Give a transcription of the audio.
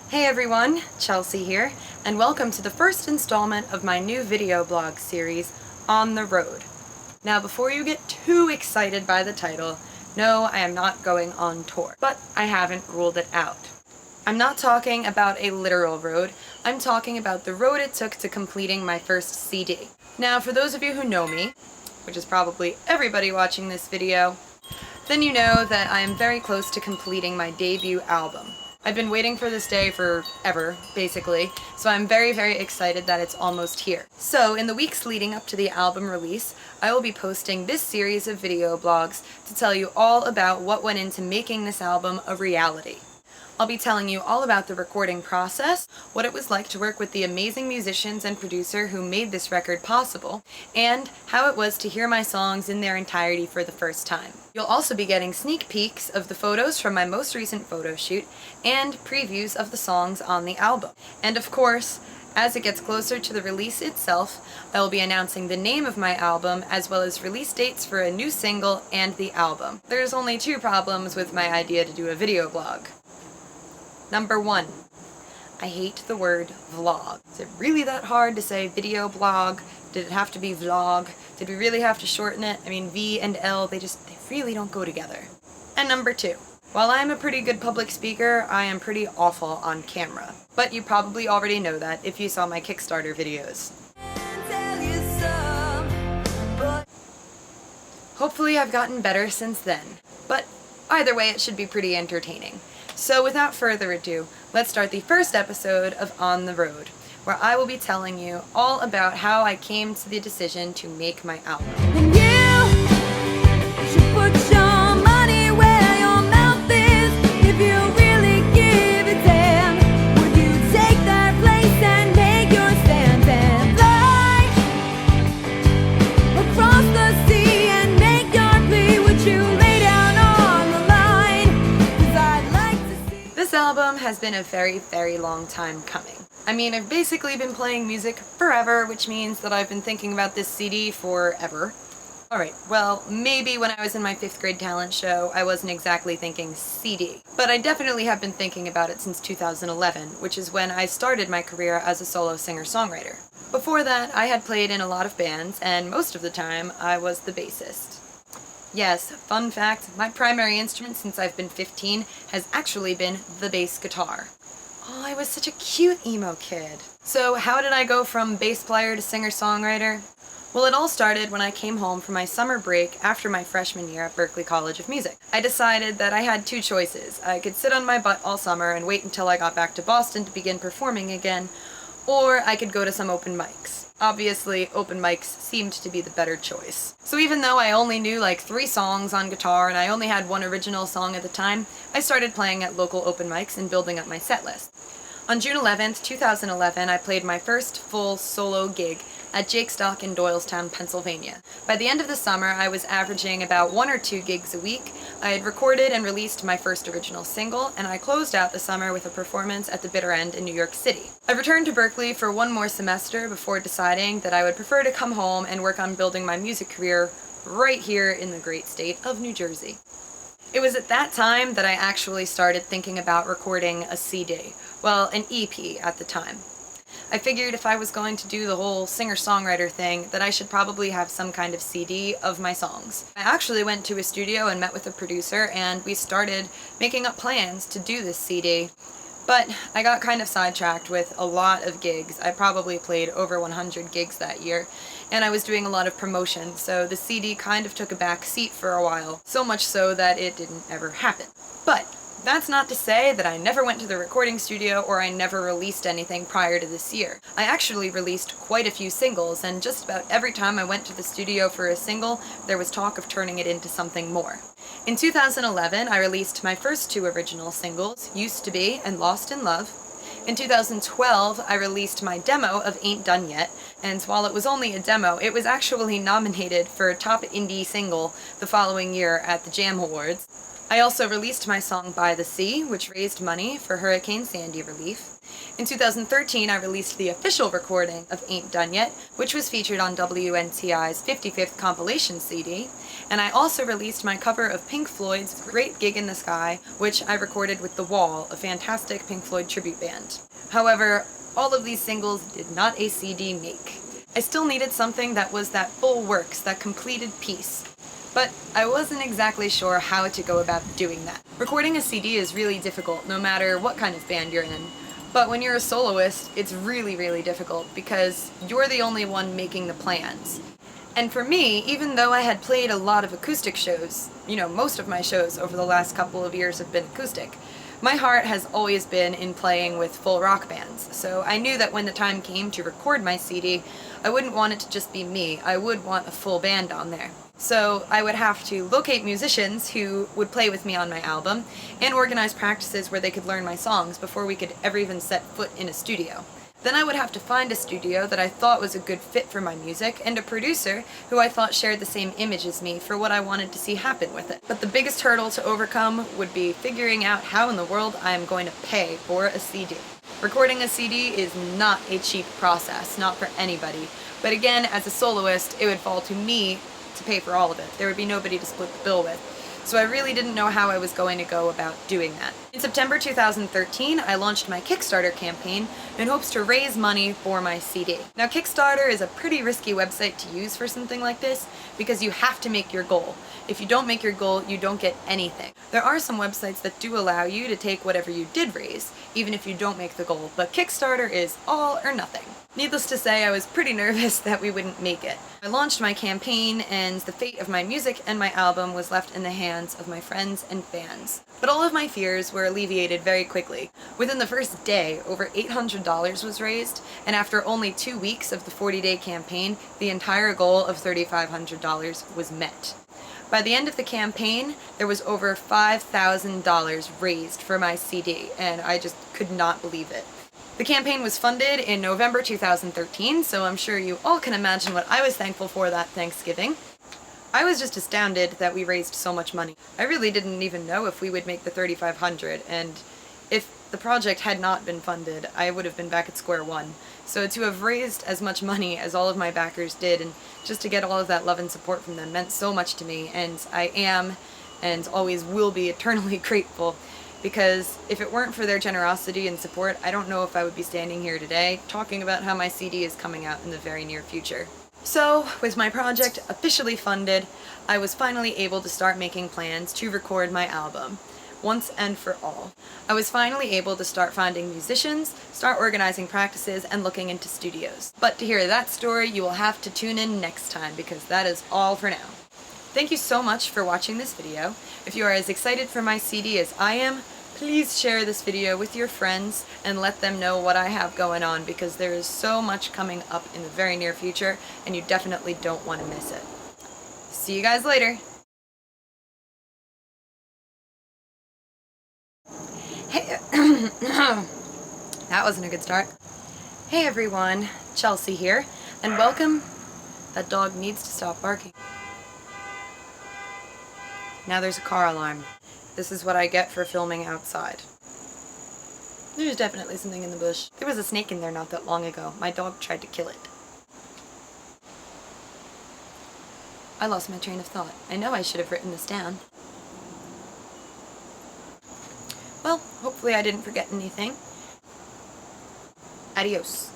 Hey everyone, Chelsea here, and welcome to the first installment of my new video blog series, On the Road. Now before you get too excited by the title, no, I am not going on tour, but I haven't ruled it out. I'm not talking about a literal road, I'm talking about the road it took to completing my first CD. Now for those of you who know me, which is probably everybody watching this video, then you know that I am very close to completing my debut album. I've been waiting for this day forever, basically, so I'm very, very excited that it's almost here. So, in the weeks leading up to the album release, I will be posting this series of video blogs to tell you all about what went into making this album a reality. I'll be telling you all about the recording process, what it was like to work with the amazing musicians and producer who made this record possible, and how it was to hear my songs in their entirety for the first time. You'll also be getting sneak peeks of the photos from my most recent photo shoot, and previews of the songs on the album. And of course, as it gets closer to the release itself, I will be announcing the name of my album as well as release dates for a new single and the album. There's only two problems with my idea to do a video blog. Number 1, I hate the word vlog. Is it really that hard to say video blog? Did it have to be vlog? Did we really have to shorten it? I mean, V and L, they really don't go together. And number 2, while I'm a pretty good public speaker, I am pretty awful on camera. But you probably already know that if you saw my Kickstarter videos. Hopefully I've gotten better since then. But either way, it should be pretty entertaining. So without further ado, let's start the first episode of On the Road, where I will be telling you all about how I came to the decision to make my album. And you should put your money where your mouth is. If you really give a damn, would you take that place and make your stand and fly across the sea and make your plea? Would you lay down on the line? 'Cause I'd like to see. This album has been a very, very long time coming. I mean, I've basically been playing music forever, which means that I've been thinking about this CD forever. Alright, well, maybe when I was in my 5th grade talent show, I wasn't exactly thinking CD. But I definitely have been thinking about it since 2011, which is when I started my career as a solo singer-songwriter. Before that, I had played in a lot of bands, and most of the time, I was the bassist. Yes, fun fact, my primary instrument since I've been 15 has actually been the bass guitar. Oh, I was such a cute emo kid. So how did I go from bass player to singer-songwriter? Well, it all started when I came home from my summer break after my freshman year at Berklee College of Music. I decided that I had two choices. I could sit on my butt all summer and wait until I got back to Boston to begin performing again, or I could go to some open mics. Obviously, open mics seemed to be the better choice. So even though I only knew like 3 songs on guitar and I only had one original song at the time, I started playing at local open mics and building up my set list. On June 11th, 2011, I played my first full solo gig at Jake Stock in Doylestown, Pennsylvania. By the end of the summer, I was averaging about 1 or 2 gigs a week. I had recorded and released my first original single, and I closed out the summer with a performance at the Bitter End in New York City. I returned to Berklee for 1 more semester before deciding that I would prefer to come home and work on building my music career right here in the great state of New Jersey. It was at that time that I actually started thinking about recording a CD. Well, an EP at the time. I figured if I was going to do the whole singer-songwriter thing, that I should probably have some kind of CD of my songs. I actually went to a studio and met with a producer, and we started making up plans to do this CD. But I got kind of sidetracked with a lot of gigs. I probably played over 100 gigs that year, and I was doing a lot of promotion, so the CD kind of took a back seat for a while, so much so that it didn't ever happen. But that's not to say that I never went to the recording studio or I never released anything prior to this year. I actually released quite a few singles, and just about every time I went to the studio for a single, there was talk of turning it into something more. In 2011, I released my first 2 original singles, Used to Be and Lost in Love. In 2012, I released my demo of Ain't Done Yet, and while it was only a demo, it was actually nominated for Top Indie Single the following year at the Jam Awards. I also released my song By the Sea, which raised money for Hurricane Sandy relief. In 2013, I released the official recording of Ain't Done Yet, which was featured on WNTI's 55th compilation CD. And I also released my cover of Pink Floyd's Great Gig in the Sky, which I recorded with The Wall, a fantastic Pink Floyd tribute band. However, all of these singles did not a CD make. I still needed something that was that full works, that completed piece. But I wasn't exactly sure how to go about doing that. Recording a CD is really difficult, no matter what kind of band you're in. But when you're a soloist, it's really, really difficult because you're the only one making the plans. And for me, even though I had played a lot of acoustic shows, most of my shows over the last couple of years have been acoustic, my heart has always been in playing with full rock bands. So I knew that when the time came to record my CD, I wouldn't want it to just be me. I would want a full band on there. So I would have to locate musicians who would play with me on my album and organize practices where they could learn my songs before we could ever even set foot in a studio. Then I would have to find a studio that I thought was a good fit for my music and a producer who I thought shared the same image as me for what I wanted to see happen with it. But the biggest hurdle to overcome would be figuring out how in the world I am going to pay for a CD. Recording a CD is not a cheap process, not for anybody. But again, as a soloist, it would fall to me to pay for all of it. There would be nobody to split the bill with. So I really didn't know how I was going to go about doing that. In September 2013, I launched my Kickstarter campaign in hopes to raise money for my CD. Now, Kickstarter is a pretty risky website to use for something like this because you have to make your goal. If you don't make your goal, you don't get anything. There are some websites that do allow you to take whatever you did raise, even if you don't make the goal, but Kickstarter is all or nothing. Needless to say, I was pretty nervous that we wouldn't make it. I launched my campaign, and the fate of my music and my album was left in the hands of my friends and fans. But all of my fears were alleviated very quickly. Within the first day, over $800 was raised, and after only 2 weeks of the 40-day campaign, the entire goal of $3,500 was met. By the end of the campaign, there was over $5,000 raised for my CD, and I just could not believe it. The campaign was funded in November 2013, so I'm sure you all can imagine what I was thankful for that Thanksgiving. I was just astounded that we raised so much money. I really didn't even know if we would make the $3,500, and if the project had not been funded, I would have been back at square one. So to have raised as much money as all of my backers did, and just to get all of that love and support from them meant so much to me, and I am, and always will be eternally grateful. Because if it weren't for their generosity and support, I don't know if I would be standing here today talking about how my CD is coming out in the very near future. So, with my project officially funded, I was finally able to start making plans to record my album, once and for all. I was finally able to start finding musicians, start organizing practices, and looking into studios. But to hear that story, you will have to tune in next time, because that is all for now. Thank you so much for watching this video. If you are as excited for my CD as I am, please share this video with your friends and let them know what I have going on, because there is so much coming up in the very near future and you definitely don't want to miss it. See you guys later. Hey, that wasn't a good start. Hey everyone, Chelsea here, and welcome. That dog needs to stop barking. Now there's a car alarm. This is what I get for filming outside. There's definitely something in the bush. There was a snake in there not that long ago. My dog tried to kill it. I lost my train of thought. I know I should have written this down. Well, hopefully I didn't forget anything. Adios.